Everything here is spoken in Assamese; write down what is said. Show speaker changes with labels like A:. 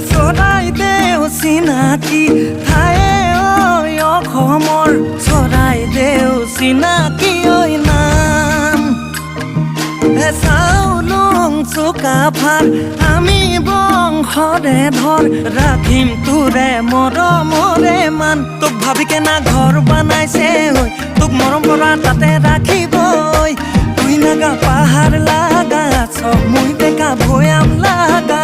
A: চৰাইদেউ চিনাকি ঠায়ে ঐ অসমৰ চৰাইদেউ চিনাকি ঐ নাম চাউলুং চুকাফাৰ আমি বংশৰে ধৰ ৰাখিম তোৰে মৰমৰে মান তোক ভাবি কেনা ঘৰ বনাইছে ঐ তোক মৰম কৰা তাতে ৰাখিব তুই নাগা পাহাৰ লাগা ছ মই বেকা ভৈয়াম লাগা